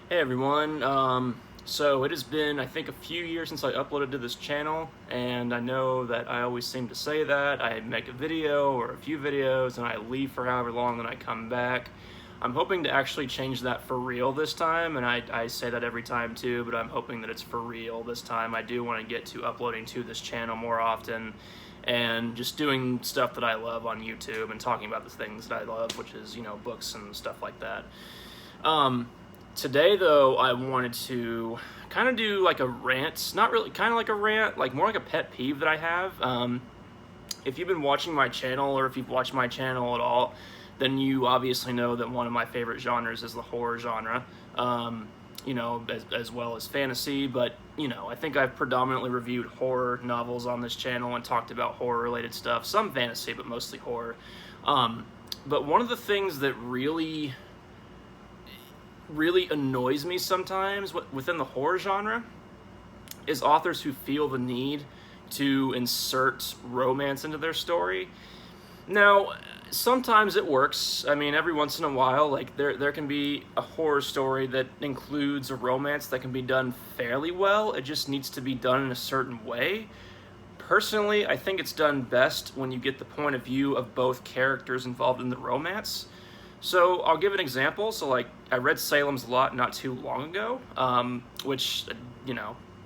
Hey everyone, so it has been I think a few years since I uploaded to this channel, and I know that I always seem to say that. I make a video or a few videos and I leave for however long, then I come back. I'm hoping to actually change that for real this time, and I say that every time too, but I'm hoping that it's for real this time. I do want to get to uploading to this channel more often and just doing stuff that I love on YouTube and talking about the things that I love, which is, books and stuff like that. Today, though, I wanted to kind of do like a rant, not really kind of like a rant, like more like a pet peeve that I have. If you've been watching my channel, or if you've watched my channel at all, then you obviously know that one of my favorite genres is the horror genre, as well as fantasy. But, I think I've predominantly reviewed horror novels on this channel and talked about horror-related stuff, some fantasy, but mostly horror. But one of the things that really annoys me sometimes within the horror genre is authors who feel the need to insert romance into their story. Now, sometimes it works. I mean, every once in a while, like there can be a horror story that includes a romance that can be done fairly well. It just needs to be done in a certain way. Personally, I think it's done best when you get the point of view of both characters involved in the romance. So I'll give an example. So like I read Salem's Lot not too long ago, which,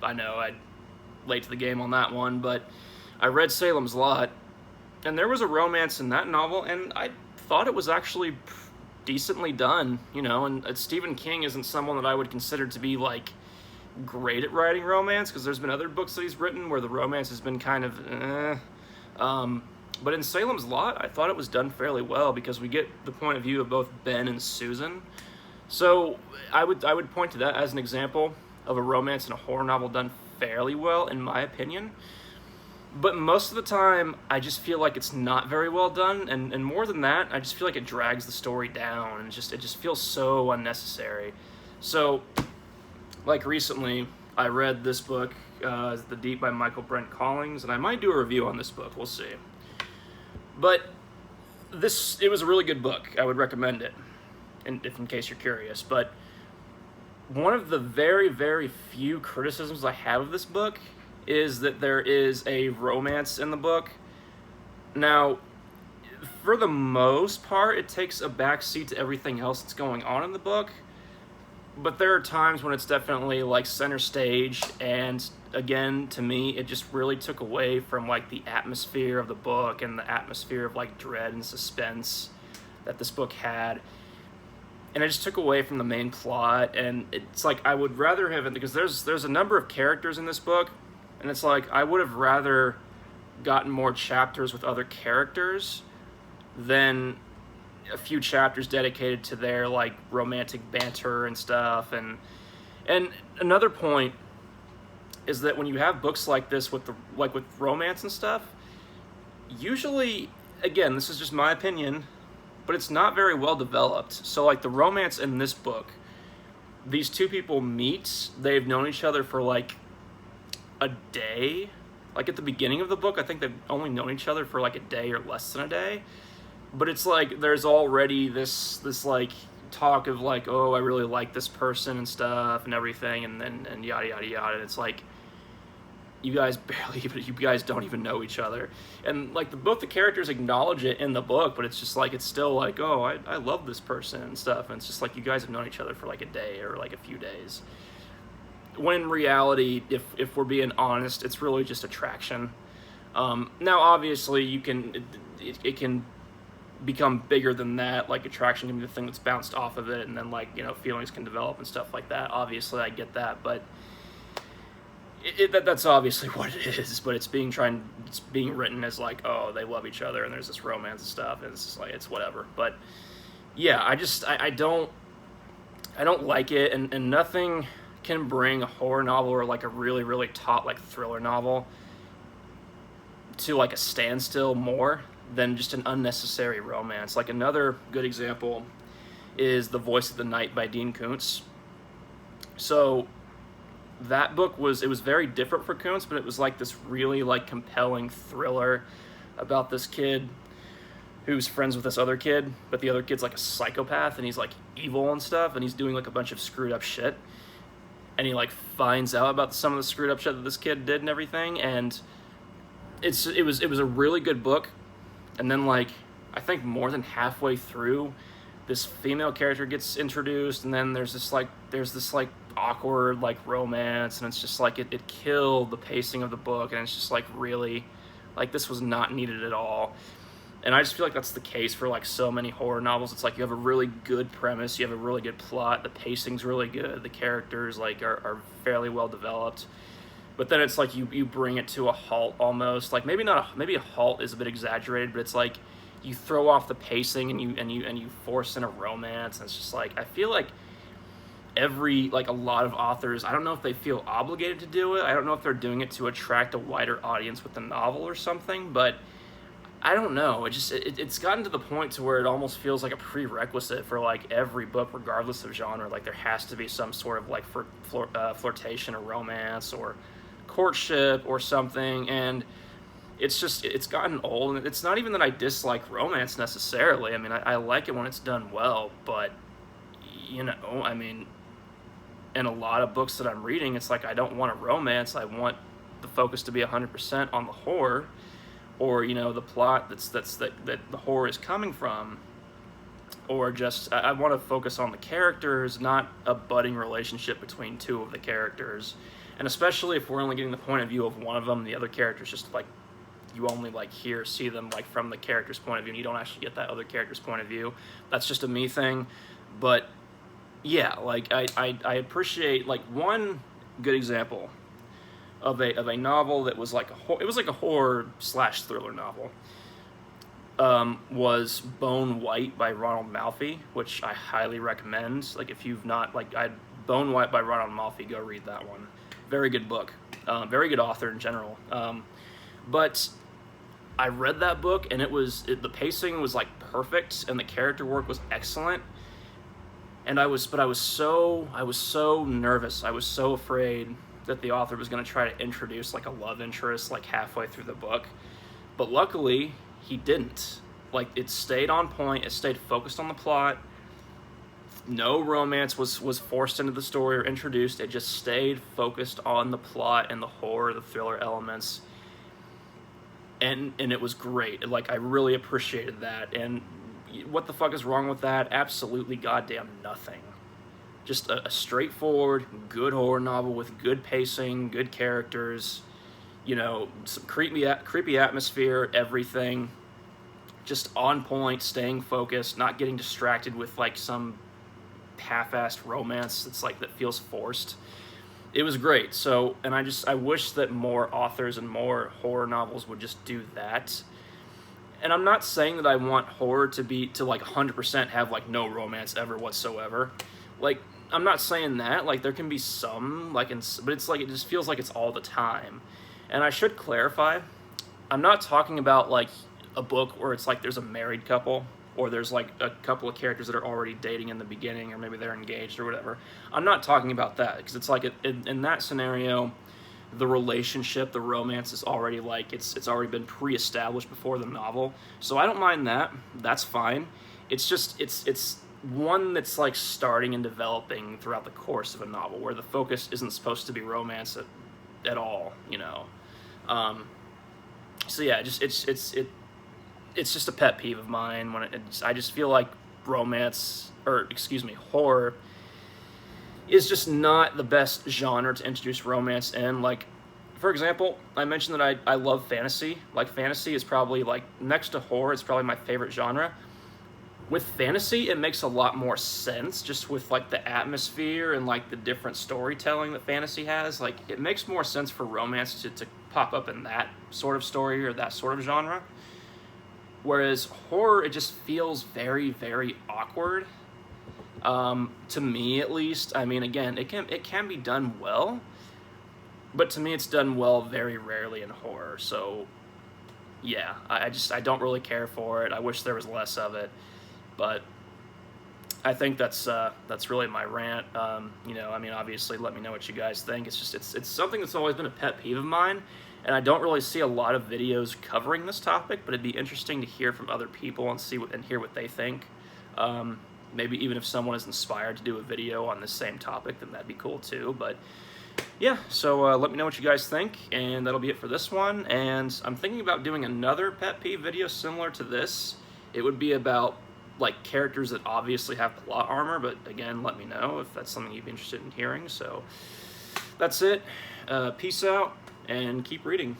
I know I'm late to the game on that one, but I read Salem's Lot, and there was a romance in that novel, and I thought it was actually decently done, and Stephen King isn't someone that I would consider to be like great at writing romance, because there's been other books that he's written where the romance has been kind of but in Salem's Lot, I thought it was done fairly well because we get the point of view of both Ben and Susan. So I would point to that as an example of a romance in a horror novel done fairly well, in my opinion. But most of the time, I just feel like it's not very well done, and more than that, I just feel like it drags the story down, and it just feels so unnecessary. So, like recently, I read this book, The Deep by Michael Brent Collins, and I might do a review on this book, we'll see. But it was a really good book. I would recommend it, in case you're curious. But one of the very, very few criticisms I have of this book is that there is a romance in the book. Now, for the most part, it takes a backseat to everything else that's going on in the book. But there are times when it's definitely like center stage, and again, to me, it just really took away from like the atmosphere of the book and the atmosphere of like dread and suspense that this book had. And it just took away from the main plot, and it's like I would rather have it, because there's a number of characters in this book, and it's like I would have rather gotten more chapters with other characters than a few chapters dedicated to their like romantic banter and stuff. And another point is that when you have books like this with romance and stuff, usually, again, this is just my opinion, but it's not very well developed. So like the romance in this book, these two people meet, they've known each other for like a day. Like at the beginning of the book, I think they've only known each other for like a day or less than a day. But it's like there's already this like talk of like, oh, I really like this person and stuff and everything, and yada yada yada. And it's like you guys don't even know each other. And like both the characters acknowledge it in the book, but it's just like it's still like, oh, I love this person and stuff. And it's just like you guys have known each other for like a day or like a few days. When in reality, if we're being honest, it's really just attraction. Now, obviously, it can become bigger than that. Like attraction can be the thing that's bounced off of it, and then like feelings can develop and stuff like that. Obviously, I get that, but that's obviously what it is. But it's being written as like, oh, they love each other and there's this romance and stuff, and it's just like it's whatever. But yeah, I don't like it, and nothing can bring a horror novel or like a really, really taut like thriller novel to like a standstill more than just an unnecessary romance. Like another good example is The Voice of the Night by Dean Koontz. So that book was very different for Koontz, but it was like this really like compelling thriller about this kid who's friends with this other kid, but the other kid's like a psychopath and he's like evil and stuff, and he's doing like a bunch of screwed up shit. And he like finds out about some of the screwed up shit that this kid did and everything, and it was a really good book. And then like I think more than halfway through, this female character gets introduced, and then there's this like awkward like romance, and it's just like it killed the pacing of the book, and it's just like really like this was not needed at all. And I just feel like that's the case for like so many horror novels. It's like you have a really good premise, you have a really good plot, the pacing's really good, the characters like are fairly well developed, but then it's like you bring it to a halt almost. Like maybe a halt is a bit exaggerated, but it's like you throw off the pacing and you force in a romance, and it's just like I feel like a lot of authors, I don't know if they feel obligated to do it. I don't know if they're doing it to attract a wider audience with the novel or something, but I don't know. It's gotten to the point to where it almost feels like a prerequisite for like every book, regardless of genre. Like there has to be some sort of like flirtation or romance or courtship or something, and it's gotten old. And it's not even that I dislike romance necessarily. I mean, I like it when it's done well, but I mean, in a lot of books that I'm reading, it's like I don't want a romance. I want the focus to be 100% on the horror, or the plot that the horror is coming from, or just I want to focus on the characters, not a budding relationship between two of the characters. And especially if we're only getting the point of view of one of them, the other character's just like you only like see them like from the character's point of view, and you don't actually get that other character's point of view. That's just a me thing. But yeah, like I appreciate like one good example of a novel that was like a horror / thriller novel. Was Bone White by Ronald Malfi, which I highly recommend. Like if you've not Bone White by Ronald Malfi, go read that one. Very good book, very good author in general. But I read that book, and the pacing was like perfect, and the character work was excellent. And I was so nervous. I was so afraid that the author was going to try to introduce like a love interest like halfway through the book. But luckily, he didn't. Like it stayed on point, it stayed focused on the plot. No romance was forced into the story or introduced. It just stayed focused on the plot and the horror, the thriller elements. And it was great. Like I really appreciated that. And what the fuck is wrong with that? Absolutely goddamn nothing. Just a straightforward, good horror novel with good pacing, good characters, some creepy atmosphere, everything. Just on point, staying focused, not getting distracted with like some half-assed romance that feels forced. It was great. So, and I wish that more authors and more horror novels would just do that. And I'm not saying that I want horror to like 100% have like no romance ever whatsoever. Like, I'm not saying that. Like, there can be some, but it's like it just feels like it's all the time. And I should clarify, I'm not talking about like a book where it's like there's a married couple, or there's like a couple of characters that are already dating in the beginning, or maybe they're engaged or whatever. I'm not talking about that, because it's like in that scenario, the relationship, the romance is already like it's already been pre-established before the novel. So I don't mind that. That's fine. It's just it's one that's like starting and developing throughout the course of a novel, where the focus isn't supposed to be romance at all, So yeah, it's just a pet peeve of mine when I just feel like horror is just not the best genre to introduce romance in. Like, for example, I mentioned that I love fantasy. Like, fantasy is probably like next to horror, it's probably my favorite genre. With fantasy, it makes a lot more sense, just with like the atmosphere and like the different storytelling that fantasy has. Like, it makes more sense for romance to pop up in that sort of story or that sort of genre. Whereas horror, it just feels very, very awkward. To me, at least. I mean, again, it can be done well, but to me, it's done well very rarely in horror. So, yeah, I don't really care for it. I wish there was less of it. But I think that's really my rant. I mean, obviously, let me know what you guys think. It's something that's always been a pet peeve of mine, and I don't really see a lot of videos covering this topic, but it'd be interesting to hear from other people and hear what they think. Maybe even if someone is inspired to do a video on this same topic, then that'd be cool too. But yeah, so let me know what you guys think, and that'll be it for this one. And I'm thinking about doing another pet peeve video similar to this. It would be about like characters that obviously have plot armor, but again, let me know if that's something you'd be interested in hearing. So that's it. Peace out, and keep reading.